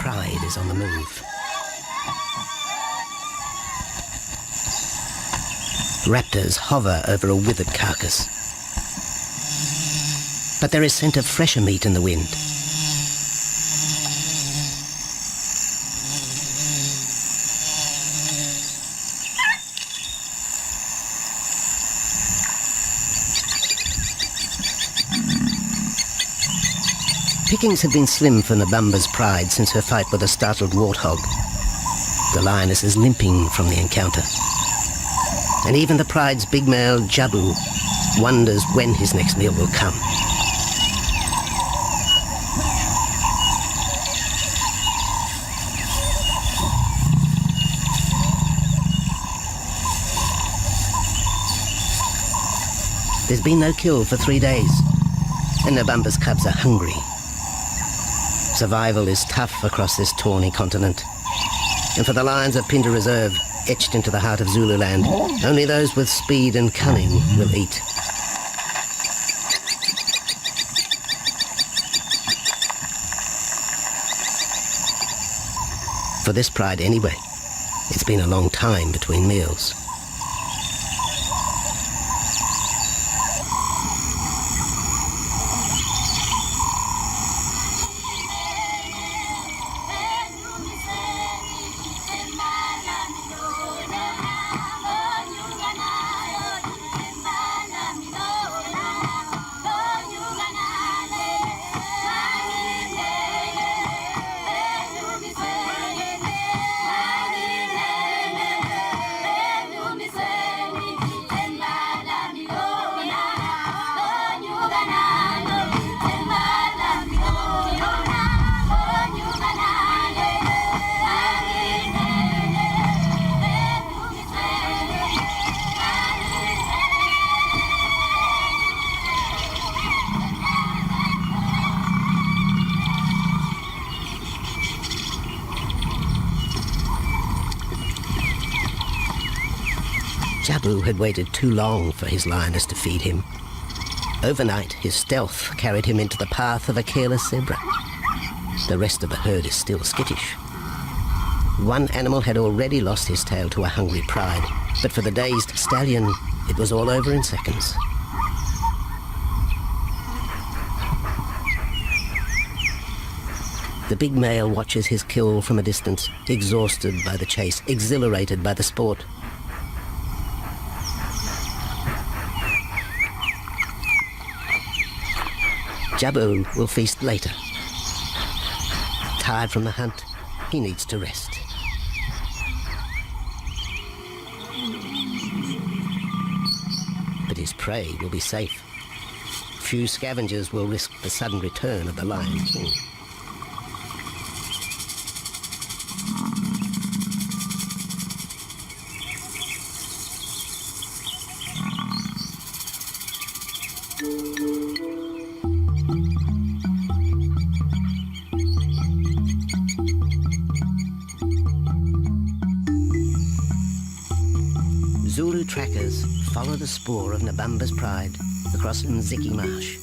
pride is on the move. Raptors hover over a withered carcass. But there is scent of fresher meat in the wind. Pickings have been slim for Nabamba's pride since her fight with a startled warthog. The lioness is limping from the encounter. And even the pride's big male, Jabu, wonders when his next meal will come. There's been no kill for 3 days, and Nabamba's cubs are hungry. Survival is tough across this tawny continent, and for the lions of Pinda Reserve, etched into the heart of Zululand, only those with speed and cunning will eat. For this pride anyway, it's been a long time between meals. Jabu had waited too long for his lioness to feed him. Overnight, his stealth carried him into the path of a careless zebra. The rest of the herd is still skittish. One animal had already lost his tail to a hungry pride, but for the dazed stallion, it was all over in seconds. The big male watches his kill from a distance, exhausted by the chase, exhilarated by the sport. Jabu will feast later. Tired from the hunt, he needs to rest. But his prey will be safe. Few scavengers will risk the sudden return of the Lion King. Zulu trackers follow the spoor of Nabamba's pride across Nziki Marsh.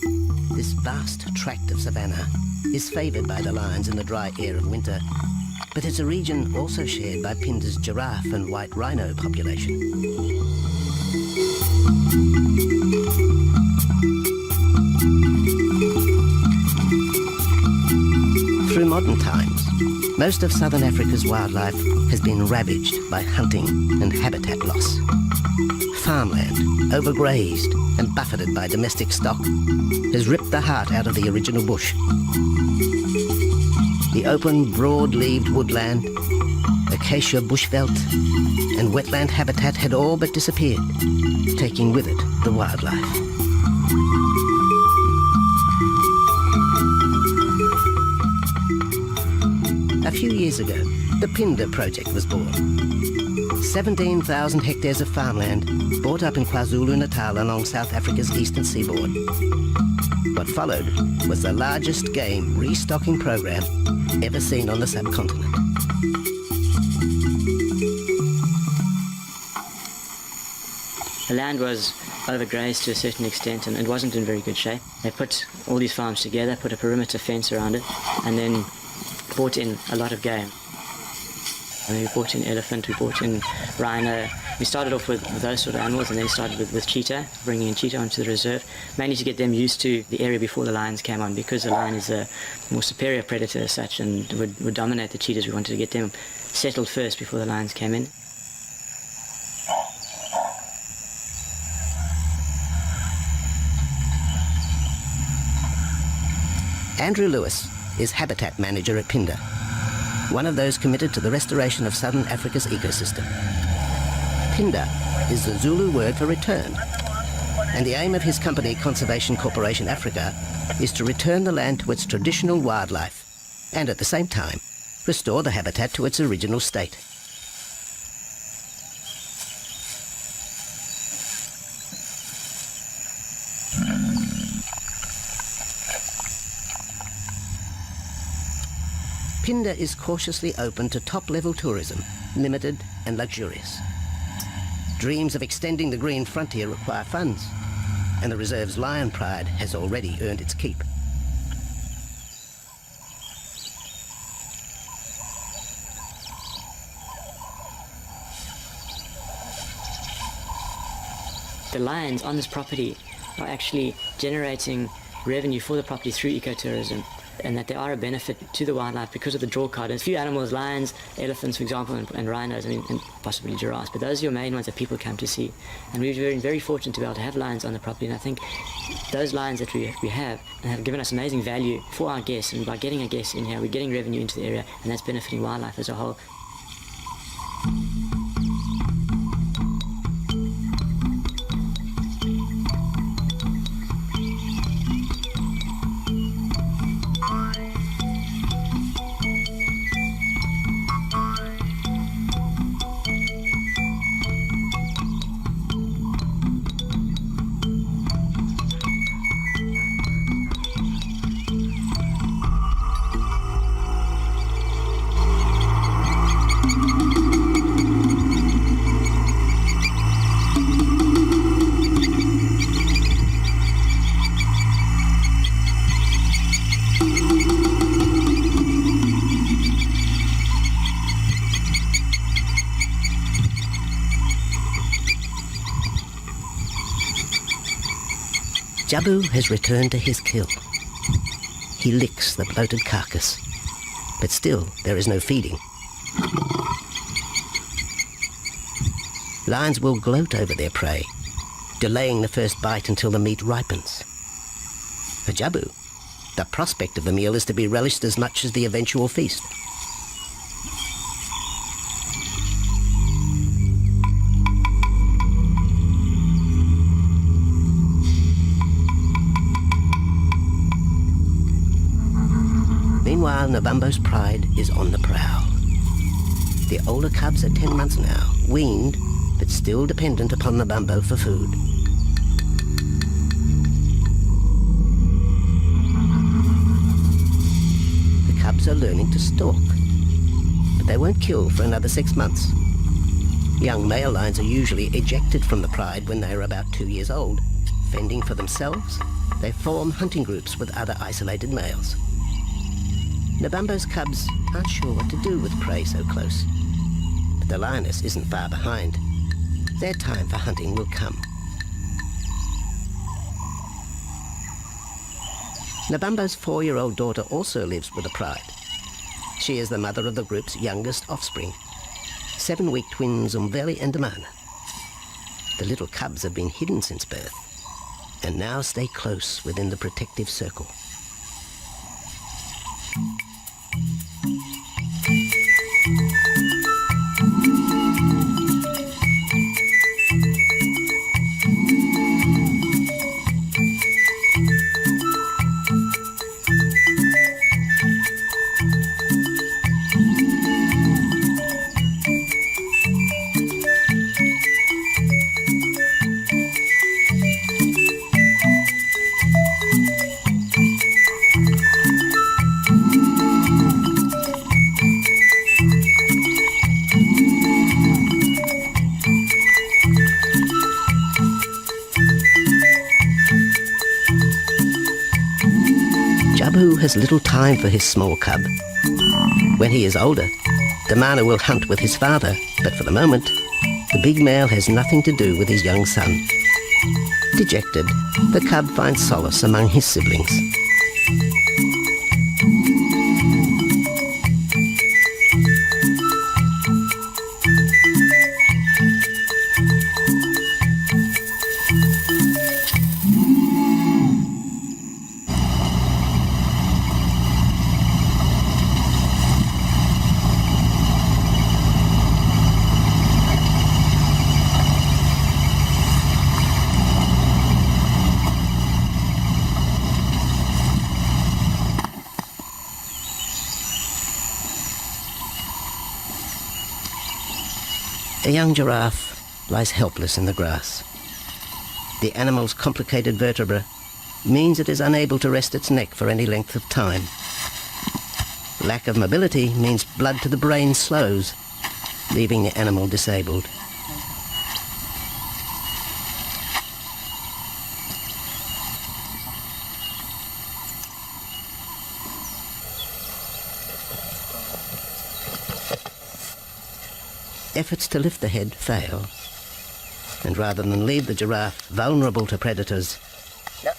This vast tract of savanna is favoured by the lions in the dry air of winter, but it's a region also shared by Pinda's giraffe and white rhino population. Through modern times, most of southern Africa's wildlife has been ravaged by hunting and habitat loss. Farmland, overgrazed and buffeted by domestic stock, has ripped the heart out of the original bush. The open, broad-leaved woodland, acacia bushveld, and wetland habitat had all but disappeared, taking with it the wildlife. A few years ago, the Pinda project was born. 17,000 hectares of farmland bought up in KwaZulu-Natal along South Africa's eastern seaboard. What followed was the largest game restocking program ever seen on the subcontinent. The land was overgrazed to a certain extent and it wasn't in very good shape. They put all these farms together, put a perimeter fence around it, and then brought in a lot of game. And we brought in elephant, we brought in rhino. We started off with those sort of animals and then started with cheetah, bringing in cheetah onto the reserve, mainly to get them used to the area before the lions came on, because the lion is a more superior predator as such and would dominate the cheetahs. We wanted to get them settled first before the lions came in. Andrew Lewis is habitat manager at Pinda, one of those committed to the restoration of southern Africa's ecosystem. Pinda is the Zulu word for return, and the aim of his company, Conservation Corporation Africa, is to return the land to its traditional wildlife and at the same time restore the habitat to its original state. Pinda is cautiously open to top-level tourism, limited and luxurious. Dreams of extending the green frontier require funds, and the reserve's lion pride has already earned its keep. The lions on this property are actually generating revenue for the property through ecotourism, and that they are a benefit to the wildlife because of the draw card. There's a few animals, lions, elephants, for example, and rhinos, and possibly giraffes, but those are your main ones that people come to see. And we've been very fortunate to be able to have lions on the property, and I think those lions that we have given us amazing value for our guests, and by getting a guest in here, we're getting revenue into the area, and that's benefiting wildlife as a whole. Jabu has returned to his kill. He licks the bloated carcass, but still there is no feeding. Lions will gloat over their prey, delaying the first bite until the meat ripens. For Jabu, the prospect of the meal is to be relished as much as the eventual feast. Meanwhile, Nabambo's pride is on the prowl. The older cubs are 10 months now, weaned, but still dependent upon Nabambo for food. The cubs are learning to stalk, but they won't kill for another 6 months. Young male lions are usually ejected from the pride when they are about 2 years old. Fending for themselves, they form hunting groups with other isolated males. Nabambo's cubs aren't sure what to do with prey so close, but the lioness isn't far behind. Their time for hunting will come. Nabambo's 4-year-old daughter also lives with the pride. She is the mother of the group's youngest offspring, 7-week twins Umveli and Damana. The little cubs have been hidden since birth, and now stay close within the protective circle. has little time for his small cub. When he is older, the mana will hunt with his father, but for the moment, the big male has nothing to do with his young son. Dejected, the cub finds solace among his siblings. A young giraffe lies helpless in the grass. The animal's complicated vertebra means it is unable to rest its neck for any length of time. Lack of mobility means blood to the brain slows, leaving the animal disabled. Efforts to lift the head fail, and rather than leave the giraffe vulnerable to predators,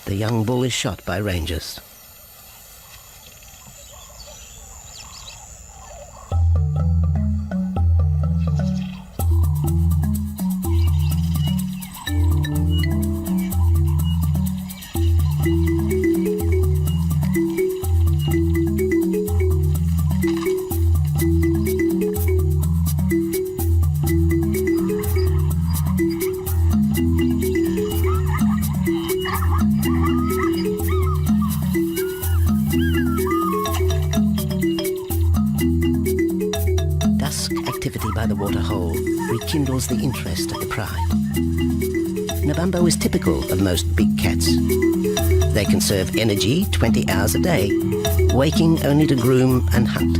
the young bull is shot by rangers. By the waterhole rekindles the interest of the pride. Nabambo is typical of most big cats. They conserve energy 20 hours a day, waking only to groom and hunt.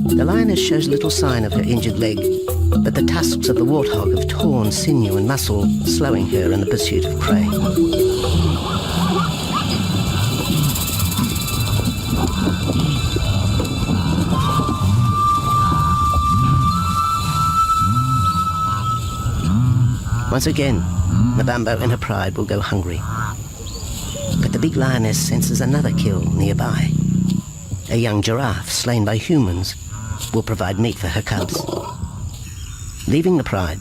The lioness shows little sign of her injured leg, but the tusks of the warthog have torn sinew and muscle, slowing her in the pursuit of prey. Once again, Nabambo and her pride will go hungry. But the big lioness senses another kill nearby. A young giraffe slain by humans will provide meat for her cubs. Leaving the pride,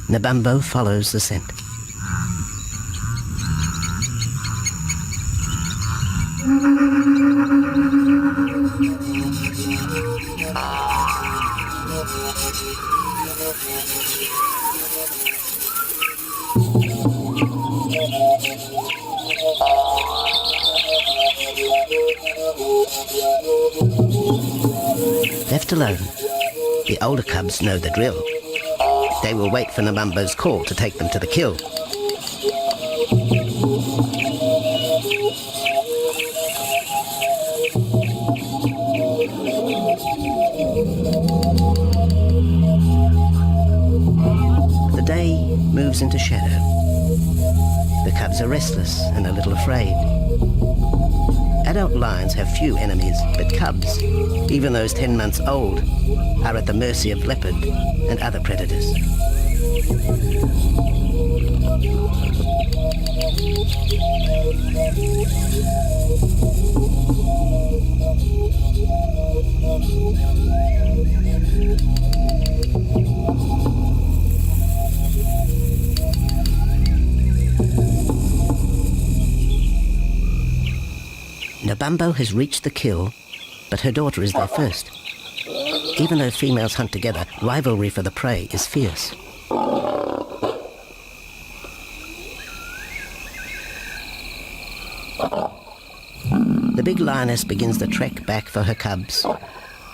Nabambo follows the scent. Left alone, the older cubs know the drill. They will wait for Nabambo's call to take them to the kill. The day moves into shadow. The cubs are restless and a little afraid. Adult lions have few enemies, but cubs, even those 10 months old, are at the mercy of leopard and other predators. Nabambo has reached the kill, but her daughter is there first. Even though females hunt together, rivalry for the prey is fierce. The big lioness begins the trek back for her cubs,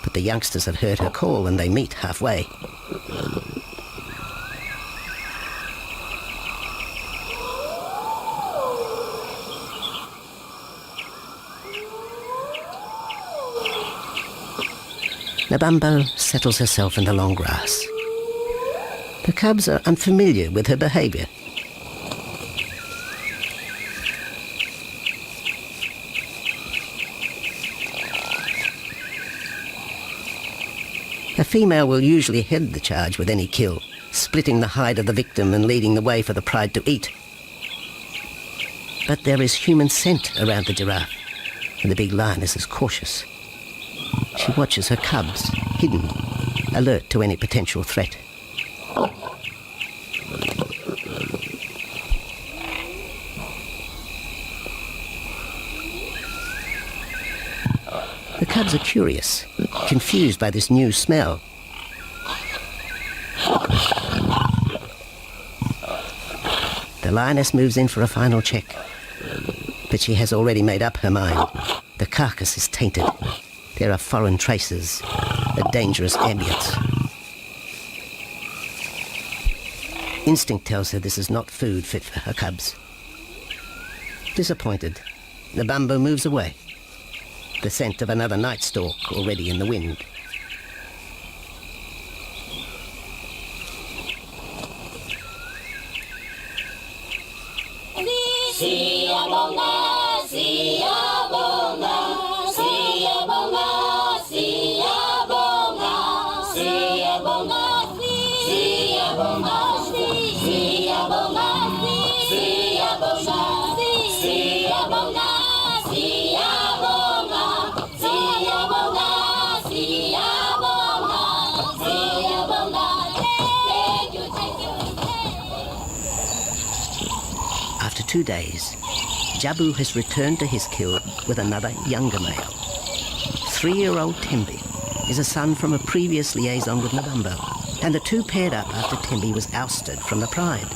but the youngsters have heard her call and they meet halfway. Nabambo settles herself in the long grass. The cubs are unfamiliar with her behaviour. A female will usually head the charge with any kill, splitting the hide of the victim and leading the way for the pride to eat. But there is human scent around the giraffe, and the big lioness is cautious. She watches her cubs, hidden, alert to any potential threat. The cubs are curious, confused by this new smell. The lioness moves in for a final check, but she has already made up her mind. The carcass is tainted. There are foreign traces, a dangerous ambience. Instinct tells her this is not food fit for her cubs. Disappointed, Nabambo moves away, the scent of another night stalk already in the wind. After 2 days, Jabu has returned to his kill with another younger male. 3-year-old Tembi is a son from a previous liaison with Nabambo, and the two paired up after Tembi was ousted from the pride.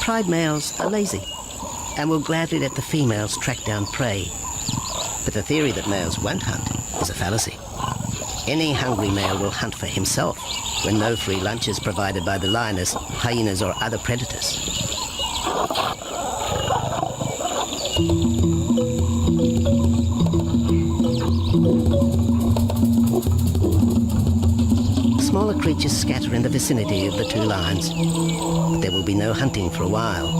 Pride males are lazy and will gladly let the females track down prey. But the theory that males won't hunt is a fallacy. Any hungry male will hunt for himself when no free lunch is provided by the lioness, hyenas or other predators. Smaller creatures scatter in the vicinity of the two lions, but there will be no hunting for a while.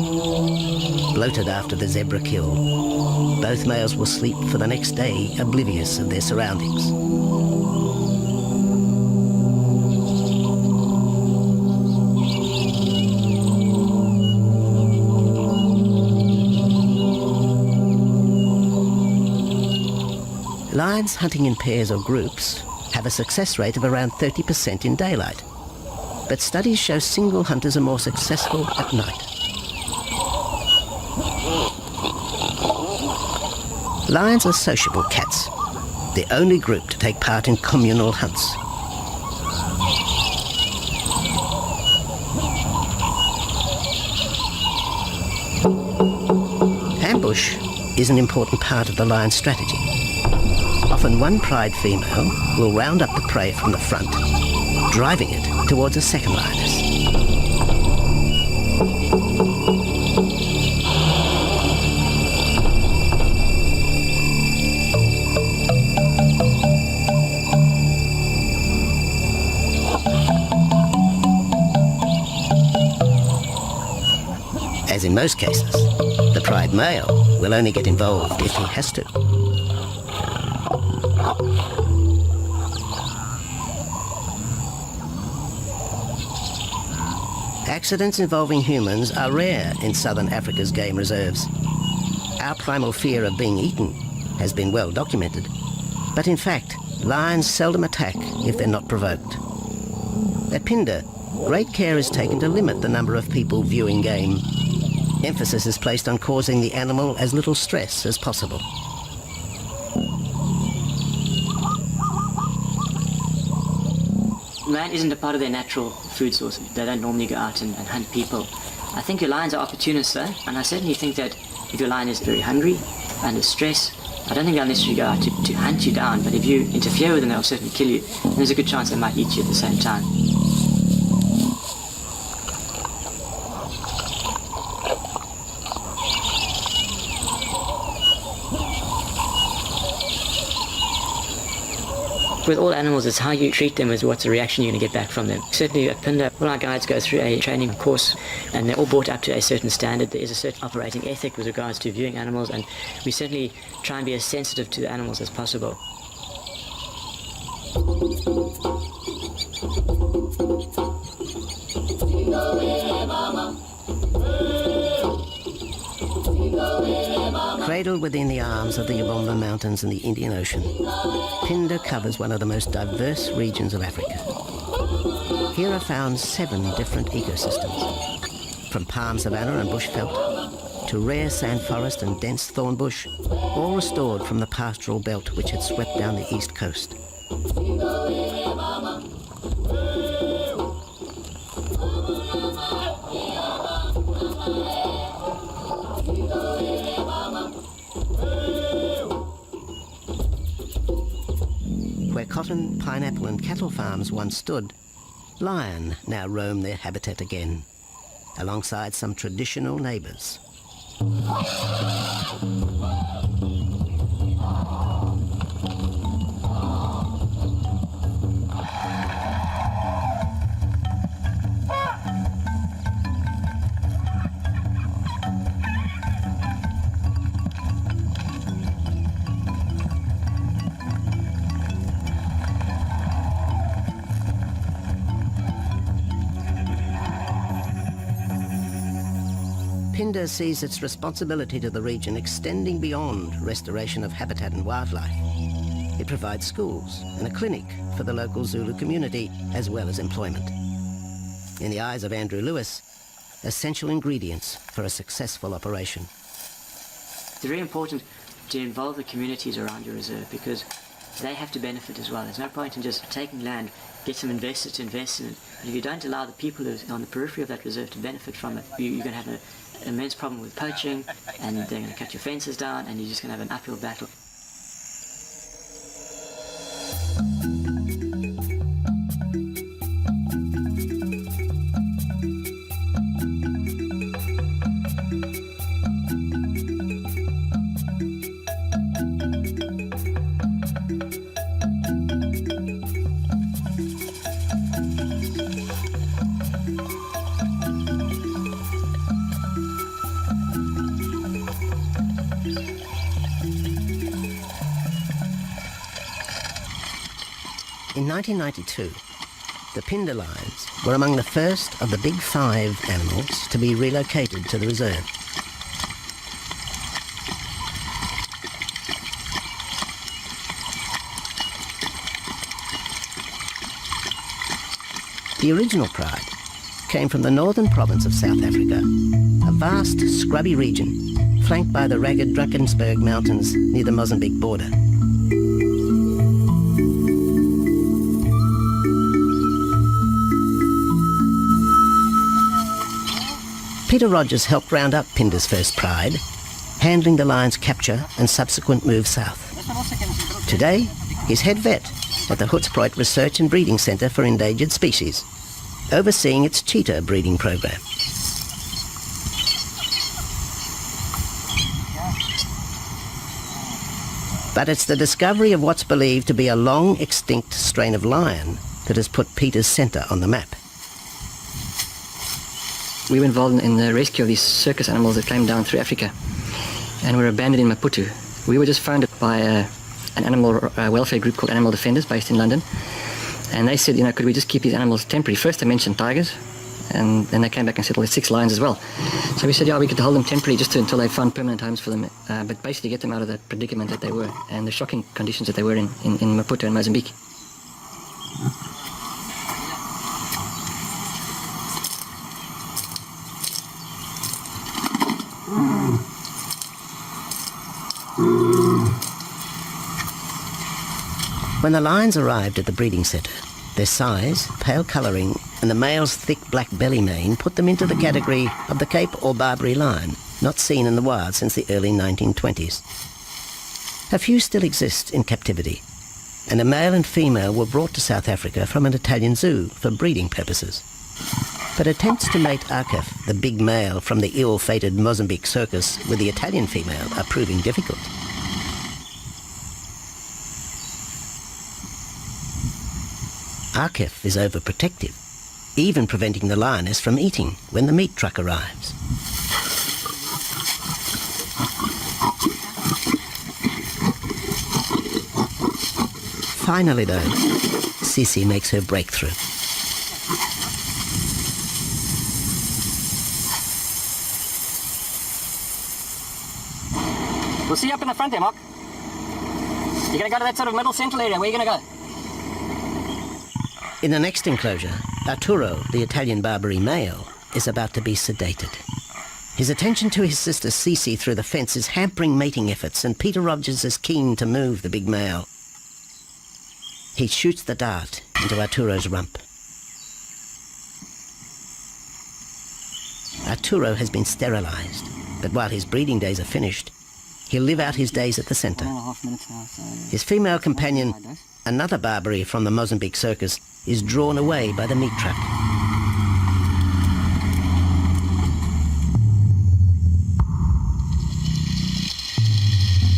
Bloated after the zebra kill, both males will sleep for the next day, oblivious of their surroundings. Lions hunting in pairs or groups have a success rate of around 30% in daylight, but studies show single hunters are more successful at night. Lions are sociable cats, the only group to take part in communal hunts. Ambush is an important part of the lion's strategy. Often one pride female will round up the prey from the front, driving it towards a second lioness. As in most cases, the pride male will only get involved if he has to. Accidents involving humans are rare in southern Africa's game reserves. Our primal fear of being eaten has been well documented, but in fact, lions seldom attack if they're not provoked. At Phinda, great care is taken to limit the number of people viewing game. Emphasis is placed on causing the animal as little stress as possible. man isn't a part of their natural food source. They don't normally go out and hunt people. I think your lions are opportunists though, and I certainly think that if your lion is very hungry, under stress, I don't think they'll necessarily go out to hunt you down, but if you interfere with them, they'll certainly kill you. And there's a good chance they might eat you at the same time. With all animals, it's how you treat them is what's the reaction you're going to get back from them. Certainly at Pinda, all our guides go through a training course and they're all brought up to a certain standard. There is a certain operating ethic with regards to viewing animals, and we certainly try and be as sensitive to the animals as possible. Cradled within the arms of the Yabomba Mountains and the Indian Ocean, Pinda covers one of the most diverse regions of Africa. Here are found 7 different ecosystems, from palm savanna and bushveld to rare sand forest and dense thorn bush, all restored from the pastoral belt which had swept down the east coast. Where cotton, pineapple and cattle farms once stood, lion now roam their habitat again, alongside some traditional neighbours. Pinda sees its responsibility to the region extending beyond restoration of habitat and wildlife. It provides schools and a clinic for the local Zulu community, as well as employment. In the eyes of Andrew Lewis, essential ingredients for a successful operation. It's very important to involve the communities around your reserve because they have to benefit as well. There's no point in just taking land, get some investors to invest in it, but if you don't allow the people who are on the periphery of that reserve to benefit from it, you're going to have an immense problem with poaching, and they're going to cut your fences down, and you're just going to have an uphill battle. In 1992, the Pinda lions were among the first of the big 5 animals to be relocated to the reserve. The original pride came from the northern province of South Africa, a vast scrubby region flanked by the ragged Drakensberg Mountains near the Mozambique border. Peter Rogers helped round up Pinda's first pride, handling the lion's capture and subsequent move south. Today, he's head vet at the Hoedspruit Research and Breeding Centre for Endangered Species, overseeing its cheetah breeding program. But it's the discovery of what's believed to be a long extinct strain of lion that has put Peter's centre on the map. We were involved in the rescue of these circus animals that came down through Africa and were abandoned in Maputo. We were just founded by an animal welfare group called Animal Defenders based in London, and they said, could we just keep these animals temporary? First they mentioned tigers, and then they came back and said, well, there's 6 lions as well. So we said, yeah, we could hold them temporarily just until they found permanent homes for them, but basically get them out of that predicament that they were and the shocking conditions that they were in Maputo and Mozambique. When the lions arrived at the breeding centre, Their size, pale colouring, and the male's thick black belly mane put them into the category of the Cape or Barbary lion, not seen in the wild since the early 1920s. A few still exist in captivity, and a male and female were brought to South Africa from an Italian zoo for breeding purposes. But attempts to mate Akef, the big male from the ill-fated Mozambique circus, with the Italian female are proving difficult. Akef is overprotective, even preventing the lioness from eating when the meat truck arrives. Finally, though, Sisi makes her breakthrough. We'll see you up in the front there, Mark. You're going to go to that sort of middle central area. Where are you going to go? In the next enclosure, Arturo, the Italian Barbary male, is about to be sedated. His attention to his sister Sisi through the fence is hampering mating efforts, and Peter Rogers is keen to move the big male. He shoots the dart into Arturo's rump. Arturo has been sterilized, but while his breeding days are finished, he'll live out his days at the center. 1.5 minutes now, so... His female companion, another Barbary from the Mozambique circus, is drawn away by the meat truck.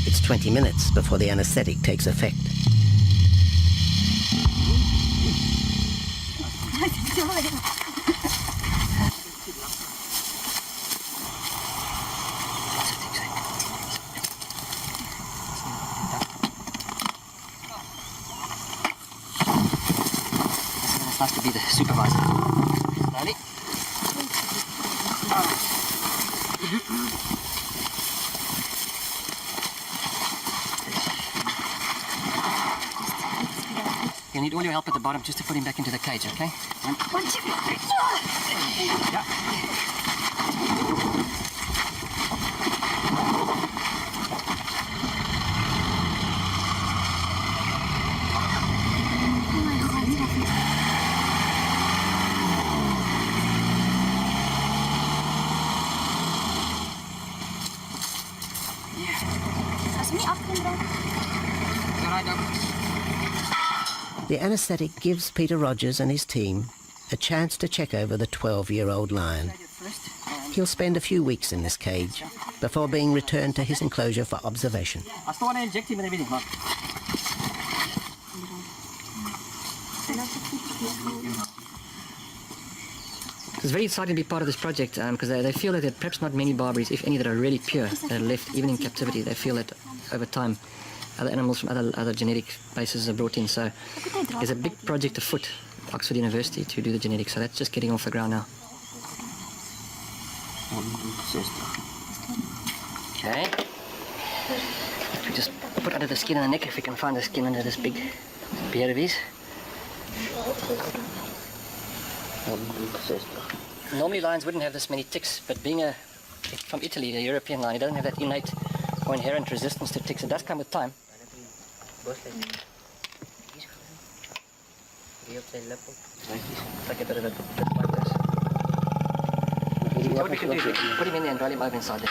It's 20 minutes before the anesthetic takes effect. To be the supervisor. Slowly. You'll need all your help at the bottom just to put him back into the cage, okay? One, two, three. Yeah. The anesthetic gives Peter Rogers and his team a chance to check over the 12-year-old lion. He'll spend a few weeks in this cage before being returned to his enclosure for observation. I still want to inject him and everything, Mark. It's very exciting to be part of this project because they feel that there are perhaps not many Barbaries, if any, that are really pure, that are left even in captivity. They feel that over time other animals from other genetic bases are brought in. So there's a big project afoot at Oxford University to do the genetics. So that's just getting off the ground now. Okay. We just put under the skin and the neck if we can find the skin under this big beard of his. Normally lions wouldn't have this many ticks, but being from Italy, a European lion, he doesn't have that innate or inherent resistance to ticks. It does come with time. Like a bit of a bit like this. What we can do is put him in there and roll him over inside there.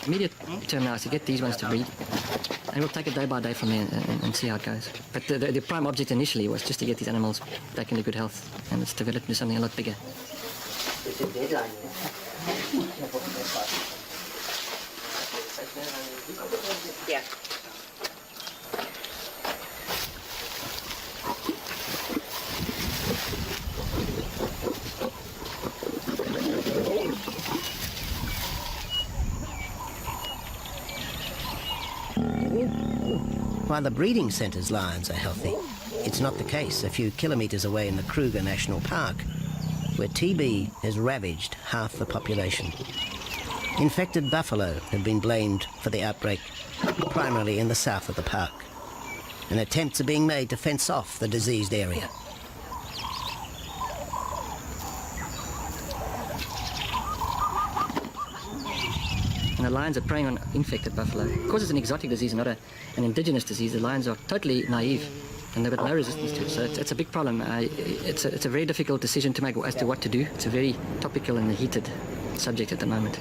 Immediate term now is to get these ones to breed. And we'll take it day by day from there and see how it goes. But the prime object initially was just to get these animals back into good health, and it's developed into something a lot bigger. It's a deadline. Yeah. While the breeding centre's lions are healthy, it's not the case a few kilometres away in the Kruger National Park, where TB has ravaged half the population. Infected buffalo have been blamed for the outbreak, primarily in the south of the park, and attempts are being made to fence off the diseased area. and the lions are preying on infected buffalo. Because it's an exotic disease, not an indigenous disease, the lions are totally naive, and they've got no resistance to it. So it's a big problem. It's a very difficult decision to make as to what to do. It's a very topical and heated subject at the moment.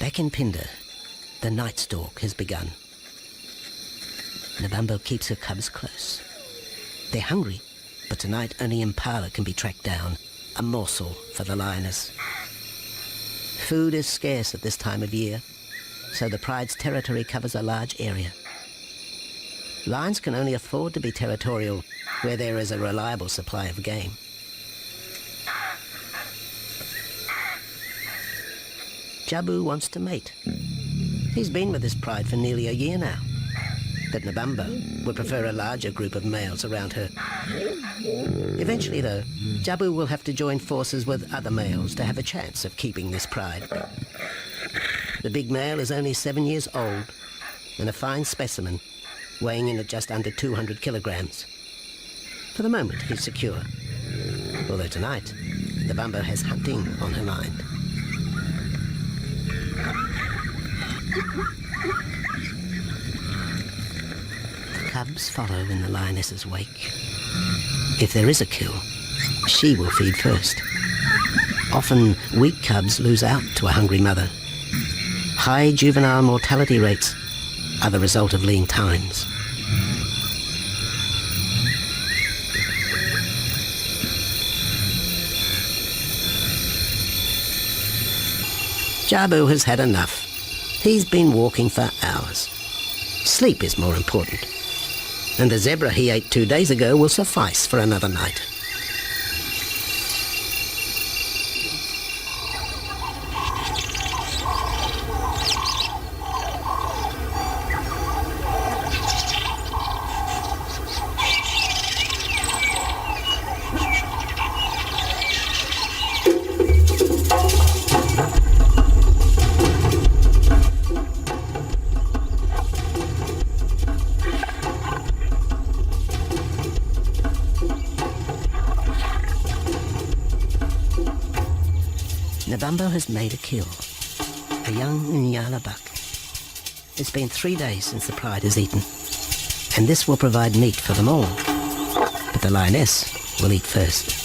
Back in Phinda, the night stalk has begun. Nabambo keeps her cubs close. They're hungry, but tonight only impala can be tracked down, a morsel for the lioness. Food is scarce at this time of year, so the pride's territory covers a large area. Lions can only afford to be territorial where there is a reliable supply of game. Jabu wants to mate. He's been with his pride for nearly a year now. But Nabambo would prefer a larger group of males around her. Eventually, though, Jabu will have to join forces with other males to have a chance of keeping this pride. The big male is only 7 years old and a fine specimen, weighing in at just under 200 kilograms. For the moment, he's secure. Although tonight, Nabambo has hunting on her mind. The cubs follow in the lioness's wake. If there is a kill, she will feed first. Often, weak cubs lose out to a hungry mother. High juvenile mortality rates are the result of lean times. Jabu has had enough. He's been walking for hours. Sleep is more important. And the zebra he ate 2 days ago will suffice for another night. Nabambo has made a kill, a young Nyala buck. It's been 3 days since the pride is eaten, and this will provide meat for them all. But the lioness will eat first.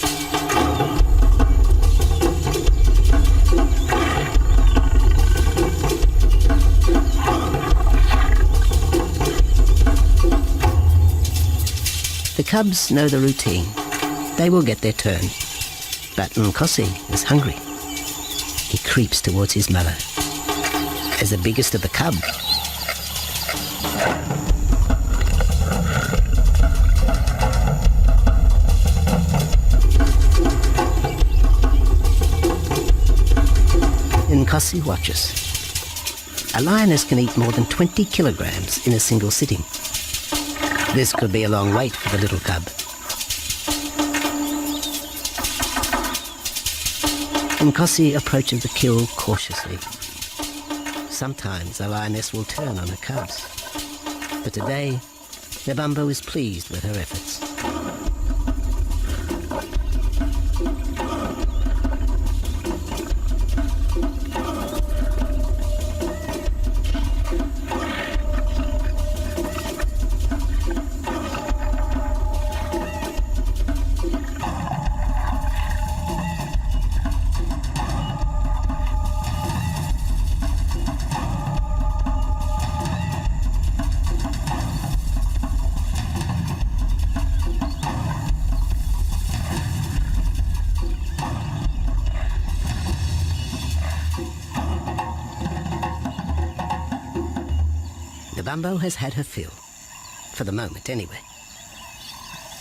The cubs know the routine. They will get their turn. But Nkosi is hungry. He creeps towards his mother. As the biggest of the cub, Nkosi watches. a lioness can eat more than 20 kilograms in a single sitting. This could be a long wait for the little cub. Nkosi approaches the kill cautiously. Sometimes a lioness will turn on her cubs, but today Nabambo is pleased with her efforts. Nabambo has had her fill, for the moment anyway.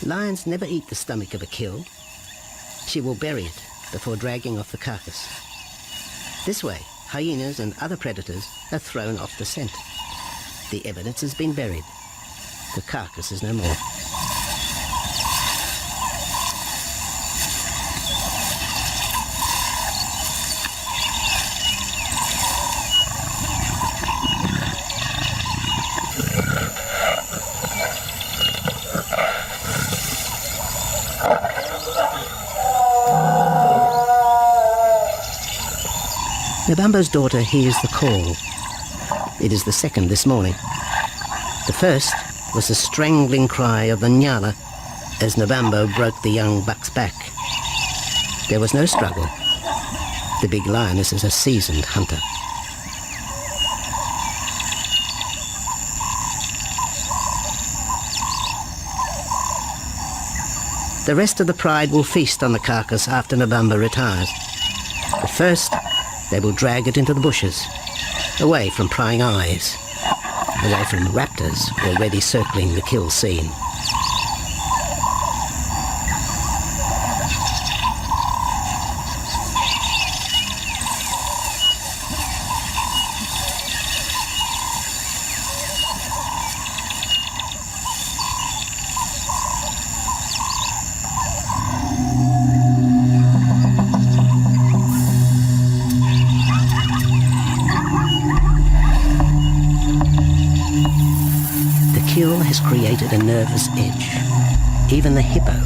Lions never eat the stomach of a kill. She will bury it before dragging off the carcass. This way, hyenas and other predators are thrown off the scent. The evidence has been buried. The carcass is no more. Nabambo's daughter hears the call. It is the second this morning. The first was the strangling cry of the Nyala as Nabambo broke the young buck's back. There was no struggle. The big lioness is a seasoned hunter. The rest of the pride will feast on the carcass after Nabambo retires. But first, they will drag it into the bushes, away from prying eyes, away from raptors already circling the kill scene. Has created a nervous edge. Even the hippo,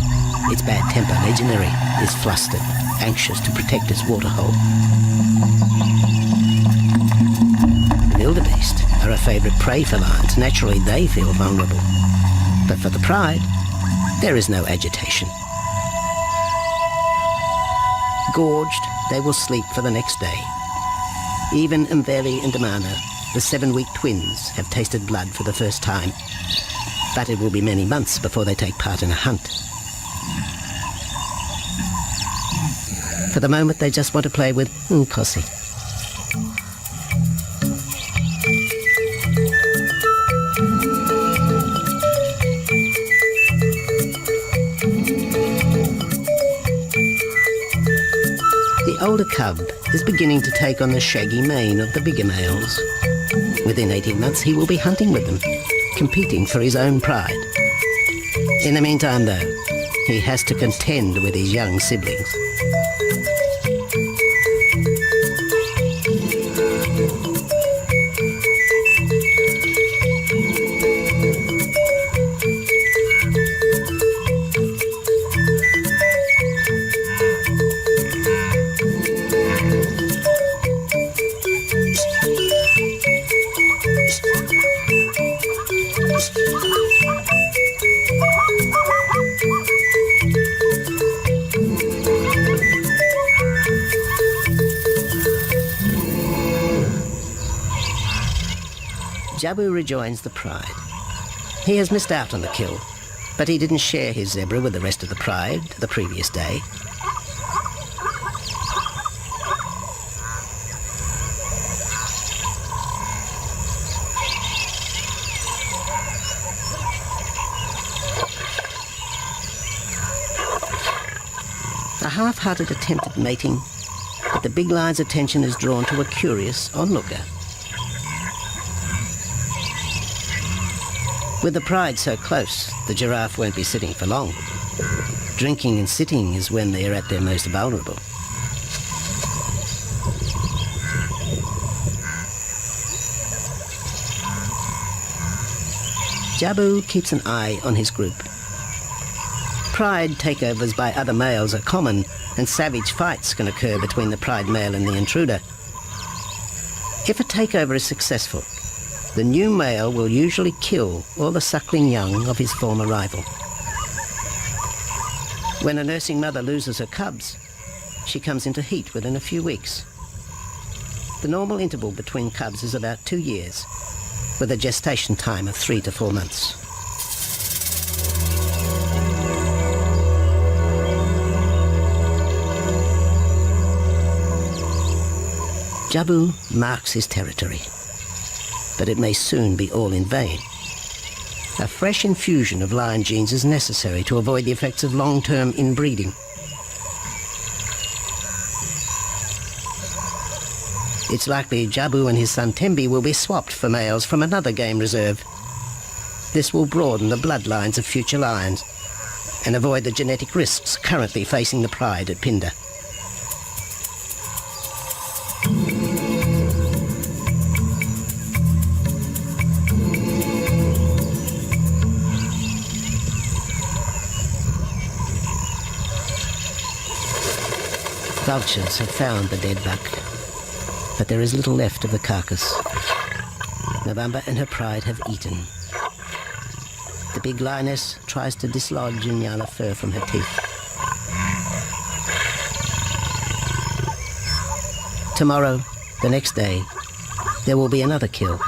its bad temper legendary, is flustered, anxious to protect its waterhole. The wildebeest are a favourite prey for lions. Naturally, they feel vulnerable. But for the pride, there is no agitation. Gorged, they will sleep for the next day. Even Mveli and Damana, the 7-week twins, have tasted blood for the first time. But it will be many months before they take part in a hunt. For the moment, they just want to play with Nkosi. The older cub is beginning to take on the shaggy mane of the bigger males. Within 18 months, he will be hunting with them, competing for his own pride. In the meantime, though, he has to contend with his young siblings. Jabu rejoins the pride. He has missed out on the kill, but he didn't share his zebra with the rest of the pride the previous day. A half-hearted attempt at mating, but the big lion's attention is drawn to a curious onlooker. With the pride so close, the giraffe won't be sitting for long. Drinking and sitting is when they are at their most vulnerable. Jabu keeps an eye on his group. Pride takeovers by other males are common, and savage fights can occur between the pride male and the intruder. If a takeover is successful, the new male will usually kill all the suckling young of his former rival. When a nursing mother loses her cubs, she comes into heat within a few weeks. The normal interval between cubs is about 2 years, with a gestation time of 3 to 4 months. Jabu marks his territory, but it may soon be all in vain. A fresh infusion of lion genes is necessary to avoid the effects of long-term inbreeding. It's likely Jabu and his son Tembi will be swapped for males from another game reserve. This will broaden the bloodlines of future lions and avoid the genetic risks currently facing the pride at Pinda. Vultures have found the dead buck, but there is little left of the carcass. November and her pride have eaten. The big lioness tries to dislodge Inyala fur from her teeth. Tomorrow, the next day, there will be another kill.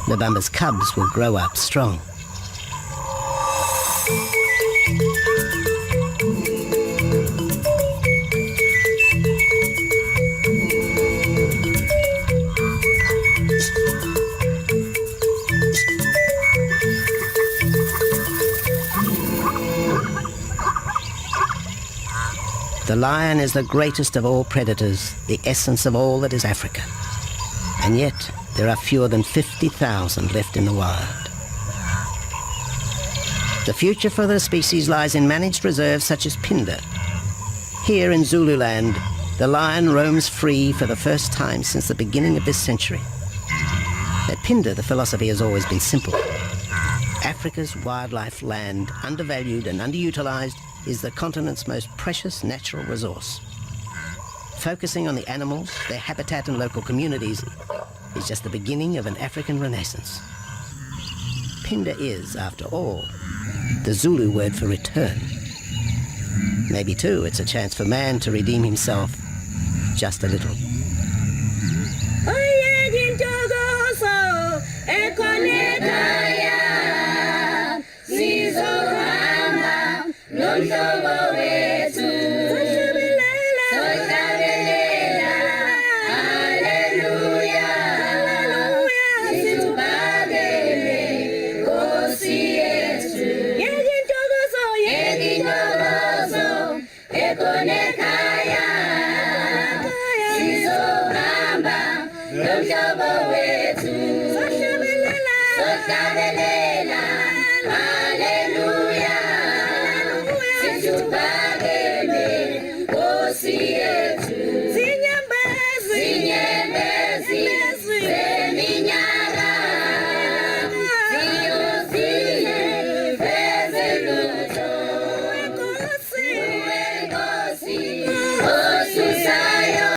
November's cubs will grow up strong. The lion is the greatest of all predators, the essence of all that is Africa. And yet, there are fewer than 50,000 left in the wild. The future for the species lies in managed reserves such as Pinda. Here in Zululand, the lion roams free for the first time since the beginning of this century. At Pinda, the philosophy has always been simple. Africa's wildlife land, undervalued and underutilized, is the continent's most precious natural resource. Focusing on the animals, their habitat and local communities is just the beginning of an African renaissance. Pinda is, after all, the Zulu word for return. Maybe, too, it's a chance for man to redeem himself just a little. Hallelujah.